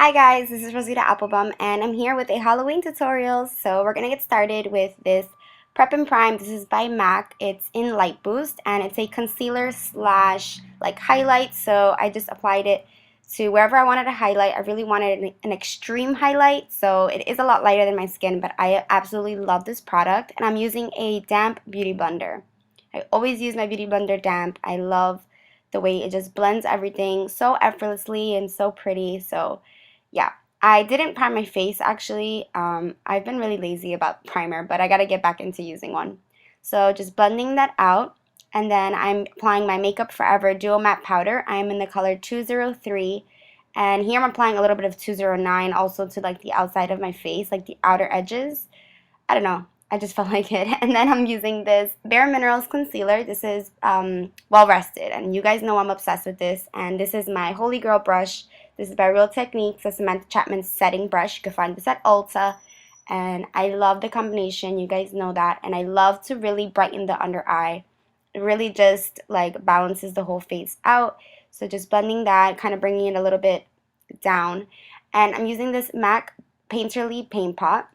Hi guys, this is Rosita Applebum and I'm here with a Halloween tutorial. So we're going to get started with this Prep and Prime. This is by MAC. It's in Light Boost and it's a concealer slash like highlight. So I just applied it to wherever I wanted to highlight. I really wanted an extreme highlight. So it is a lot lighter than my skin, but I absolutely love this product. And I'm using a damp beauty blender. I always use my beauty blender damp. I love the way it just blends everything so effortlessly and so pretty. So yeah, I didn't prime my face actually. I've been really lazy about primer, but I gotta get back into using one. So just blending that out, and then I'm applying my Makeup Forever Duo Matte Powder. I'm in the color 203, and here I'm applying a little bit of 209 also to like the outside of my face, like the outer edges. I don't know. I just felt like it. And then I'm using this Bare Minerals concealer. This is Well Rested, and you guys know I'm obsessed with this. And this is my Holy Grail brush. This is by Real Techniques. It's Samantha Chapman's setting brush. You can find this at Ulta. And I love the combination. You guys know that. And I love to really brighten the under eye. It really just like balances the whole face out. So just blending that, kind of bringing it a little bit down. And I'm using this MAC Painterly Paint Pot.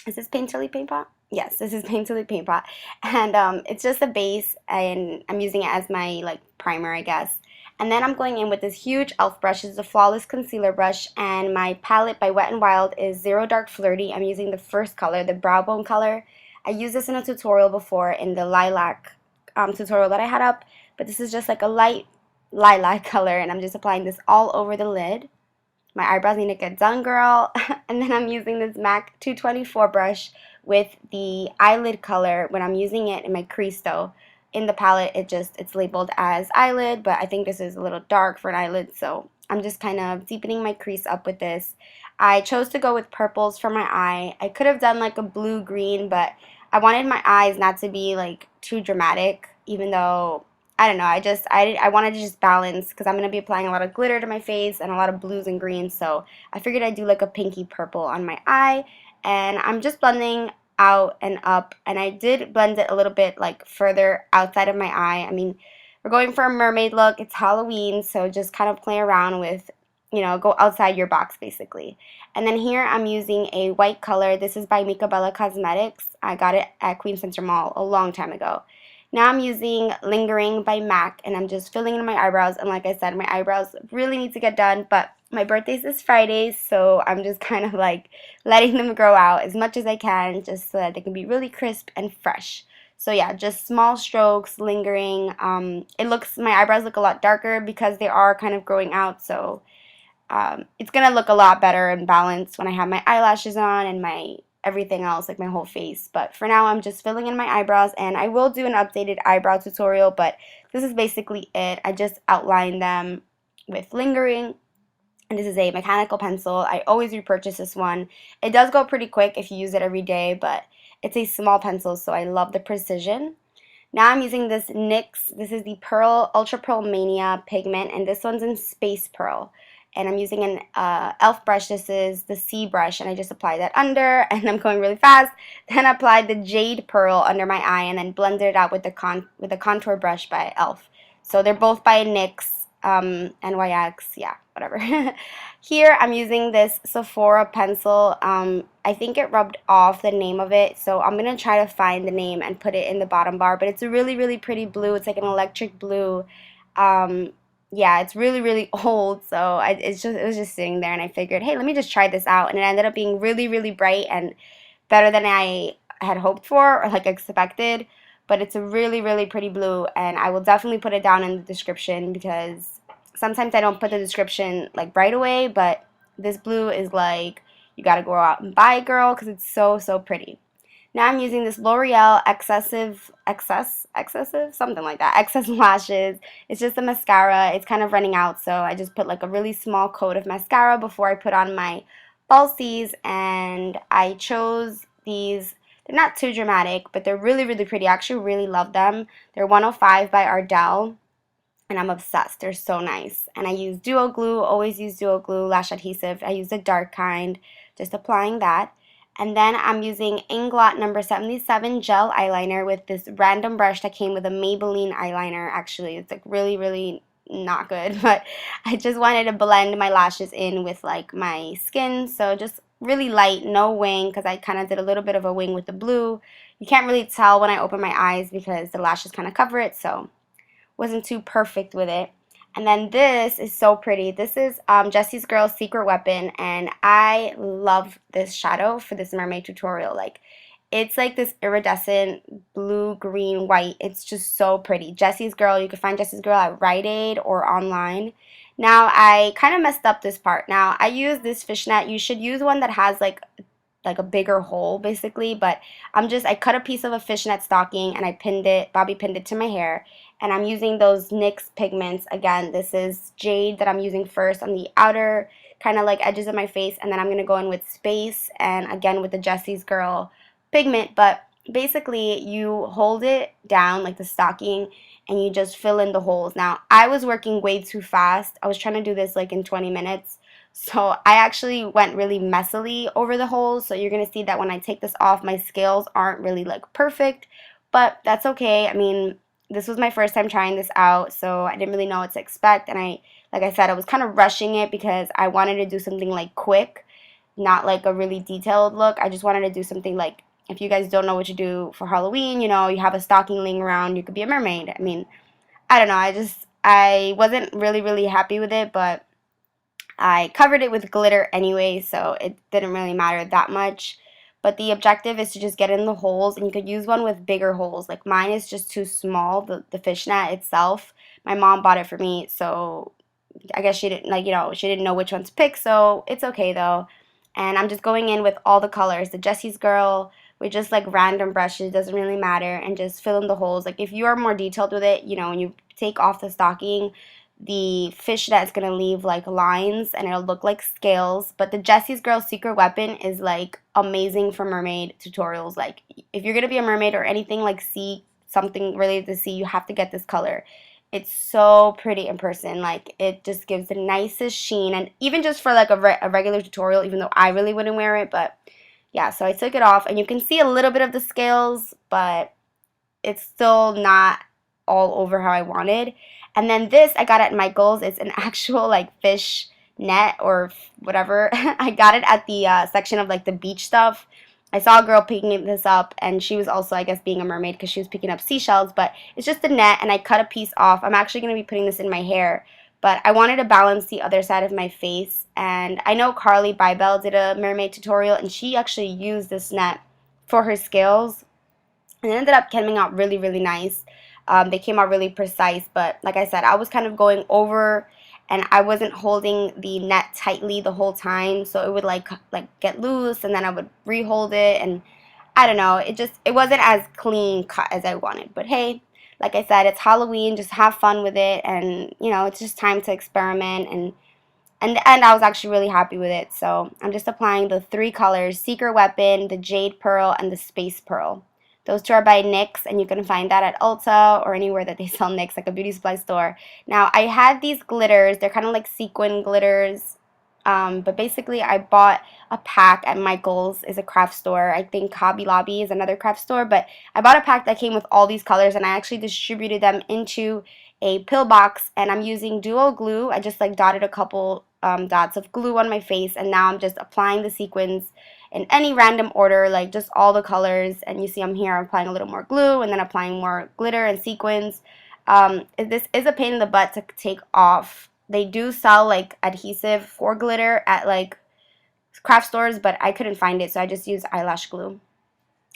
Is this Painterly Paint Pot? Yes, this is Painterly Paint Pot. And it's just a base, and I'm using it as my like primer, I guess. And then I'm going in with this huge e.l.f. brush. It's a Flawless Concealer brush, and my palette by Wet n Wild is Zero Dark Flirty. I'm using the first color, the brow bone color. I used this in a tutorial before in the lilac tutorial that I had up, but this is just like a light lilac color, and I'm just applying this all over the lid. My eyebrows need to get done, girl. And then I'm using this MAC 224 brush with the eyelid color. When I'm using it in my crease though, in the palette it's labeled as eyelid, but I think this is a little dark for an eyelid, so I'm just kind of deepening my crease up with this. I chose to go with purples for my eye. I could have done like a blue green, but I wanted my eyes not to be like too dramatic, even though I don't know, I wanted to just balance because I'm going to be applying a lot of glitter to my face and a lot of blues and greens, so I figured I'd do like a pinky purple on my eye, and I'm just blending out and up, and I did blend it a little bit like further outside of my eye. I mean, we're going for a mermaid look, it's Halloween, so just kind of play around with, go outside your box basically. And then here I'm using a white color. This is by Mica Bella Cosmetics. I got it at Queen Center Mall a long time ago. Now I'm using Lingering by MAC, and I'm just filling in my eyebrows, and like I said, my eyebrows really need to get done, but my birthday's this Friday, so I'm just kind of like letting them grow out as much as I can, just so that they can be really crisp and fresh. So yeah, just small strokes, lingering. My eyebrows look a lot darker because they are kind of growing out, so it's gonna look a lot better and balanced when I have my eyelashes on and my everything else, like my whole face. But for now, I'm just filling in my eyebrows, and I will do an updated eyebrow tutorial, but this is basically it. I just outlined them with lingering, and this is a mechanical pencil. I always repurchase this one. It does go pretty quick if you use it every day, but it's a small pencil, so I love the precision. Now I'm using this NYX. This is the Pearl Ultra Pearl Mania pigment, and this one's in Space Pearl. And I'm using an e.l.f. brush. This is the C brush, and I just applied that under, and I'm going really fast. Then I applied the Jade Pearl under my eye, and then blended it out with the contour brush by e.l.f. So they're both by NYX, NYX, yeah, whatever. Here I'm using this Sephora pencil. I think it rubbed off the name of it, so I'm going to try to find the name and put it in the bottom bar. But it's a really, really pretty blue. It's like an electric blue. Yeah, it's really, really old, so it was just sitting there, and I figured, hey, let me just try this out, and it ended up being really, really bright and better than I had hoped for or like expected. But it's a really, really pretty blue, and I will definitely put it down in the description because sometimes I don't put the description like right away, but this blue is like you gotta go out and buy it, girl, because it's so, so pretty. Now I'm using this L'Oreal excessive, something like that, excess lashes. It's just a mascara. It's kind of running out, so I just put like a really small coat of mascara before I put on my falsies, and I chose these. They're not too dramatic, but they're really, really pretty. I actually really love them. They're 105 by Ardell, and I'm obsessed. They're so nice. And I use Duo Glue, always use Duo Glue lash adhesive. I use the dark kind, just applying that. And then I'm using Inglot number 77 gel eyeliner with this random brush that came with a Maybelline eyeliner. Actually, it's like really, really not good. But I just wanted to blend my lashes in with like my skin, so just really light, no wing, because I kind of did a little bit of a wing with the blue. You can't really tell when I open my eyes because the lashes kind of cover it, so wasn't too perfect with it. And then this is so pretty. This is Jessie's Girl's Secret Weapon, and I love this shadow for this mermaid tutorial. Like, it's like this iridescent blue, green, white. It's just so pretty. Jessie's Girl, you can find Jessie's Girl at Rite Aid or online. Now, I kind of messed up this part. Now, I use this fishnet. You should use one that has like a bigger hole basically, but I cut a piece of a fishnet stocking and I pinned it, bobby pinned it to my hair, and I'm using those NYX pigments. Again, this is jade that I'm using first on the outer kind of like edges of my face, and then I'm going to go in with Space and again with the Jessie's Girl pigment. But basically you hold it down like the stocking and you just fill in the holes. Now, I was working way too fast. I was trying to do this like in 20 minutes. So I actually went really messily over the holes. So you're going to see that when I take this off, my scales aren't really like perfect, but that's okay. I mean, this was my first time trying this out, so I didn't really know what to expect. And like I said, I was kind of rushing it because I wanted to do something like quick, not like a really detailed look. I just wanted to do something like, if you guys don't know what you do for Halloween, you know, you have a stocking laying around, you could be a mermaid. I mean, I don't know. I wasn't really happy with it, but I covered it with glitter anyway, so it didn't really matter that much. But the objective is to just get in the holes, and you could use one with bigger holes. Like mine is just too small, the fishnet itself. My mom bought it for me, so I guess she didn't, like, you know, she didn't know which one to pick, so it's okay though. And I'm just going in with all the colors. The Jessie's Girl with just like random brushes, doesn't really matter, and just fill in the holes. Like if you are more detailed with it, you know, when you take off the stocking, the fishnet is going to leave like lines and it'll look like scales. But the Jessie's Girl Secret Weapon is like amazing for mermaid tutorials. Like if you're going to be a mermaid or anything like sea, something related to sea, you have to get this color. It's so pretty in person. Like it just gives the nicest sheen, and even just for like a regular tutorial, even though I really wouldn't wear it. But yeah, so I took it off and you can see a little bit of the scales, but it's still not all over how I wanted. And then this I got at Michael's. It's an actual like fish net or whatever. I got it at the section of like the beach stuff. I saw a girl picking this up, and she was also, I guess, being a mermaid because she was picking up seashells. But it's just a net, and I cut a piece off. I'm actually going to be putting this in my hair, but I wanted to balance the other side of my face. And I know Carly Bybel did a mermaid tutorial, and she actually used this net for her scales, and it ended up coming out really nice. They came out really precise, but like I said, I was kind of going over and I wasn't holding the net tightly the whole time, so it would like get loose, and then I would rehold it, and I don't know, it wasn't as clean cut as I wanted. But hey, like I said, it's Halloween, just have fun with it, and you know, it's just time to experiment, and I was actually really happy with it. So I'm just applying the three colors: Secret Weapon, the Jade Pearl, and the Space Pearl. Those two are by NYX, and you can find that at Ulta or anywhere that they sell NYX, like a beauty supply store. Now, I had these glitters. They're kind of like sequin glitters. But basically, I bought a pack at Michael's, is a craft store. I think Hobby Lobby is another craft store. But I bought a pack that came with all these colors, and I actually distributed them into a pill box. And I'm using duo glue. I just like dotted a couple dots of glue on my face, and now I'm just applying the sequins in any random order, like just all the colors. And you see I'm here, I'm applying a little more glue and then applying more glitter and sequins. This is a pain in the butt to take off. They do sell like adhesive for glitter at like craft stores, but I couldn't find it, so I just used eyelash glue.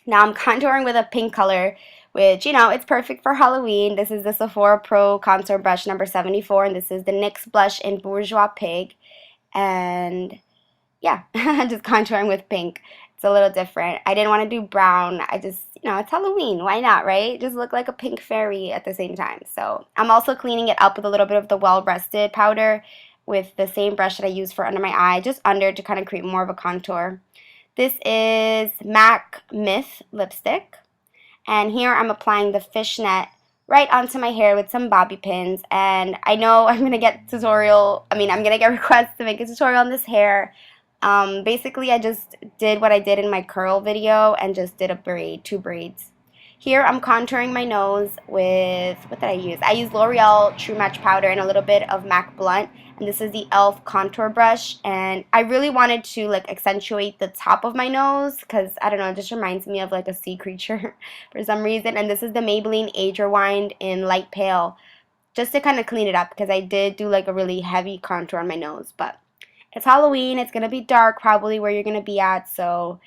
Now I'm contouring with a pink color, which, you know, it's perfect for Halloween. This is the Sephora Pro Contour Brush number 74, and this is the NYX blush in Bourgeois Pig. And yeah, just contouring with pink. It's a little different. I didn't want to do brown. I just, you know, it's Halloween. Why not, right? Just look like a pink fairy at the same time. So I'm also cleaning it up with a little bit of the Well Rested powder with the same brush that I use for under my eye, just under, to kind of create more of a contour. This is MAC Myth lipstick. And here I'm applying the fishnet right onto my hair with some bobby pins. And I know I'm going to get requests to make a tutorial on this hair. Basically, I just did what I did in my curl video and just did a braid, two braids. Here I'm contouring my nose with, what did I use? I used L'Oreal True Match Powder and a little bit of MAC Blunt. And this is the e.l.f. contour brush. And I really wanted to like accentuate the top of my nose because, I don't know, it just reminds me of like a sea creature for some reason. And this is the Maybelline Age Rewind in Light Pale, just to kind of clean it up because I did do like a really heavy contour on my nose. But it's Halloween. It's going to be dark probably where you're going to be at. So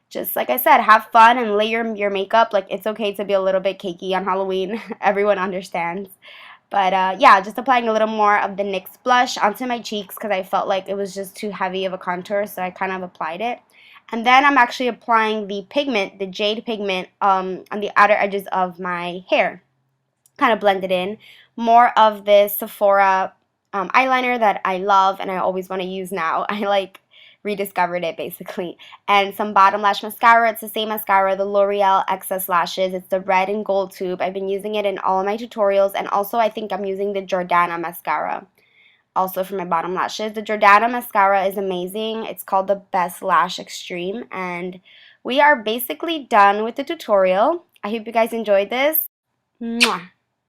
just like I said, have fun and layer your makeup. Like, it's okay to be a little bit cakey on Halloween. Everyone understands. But yeah, just applying a little more of the NYX blush onto my cheeks because I felt like it was just too heavy of a contour, so I kind of applied it. And then I'm actually applying the pigment, the jade pigment, on the outer edges of my hair. Kind of blend it in. More of this Sephora eyeliner that I love and I always want to use now. I like rediscovered it basically. And some bottom lash mascara. It's the same mascara, the L'Oreal Excess Lashes. It's the red and gold tube. I've been using it in all of my tutorials, and also I think I'm using the Jordana mascara also for my bottom lashes. The Jordana mascara is amazing. It's called the Best Lash Extreme, and we are basically done with the tutorial. I hope you guys enjoyed this. Mwah.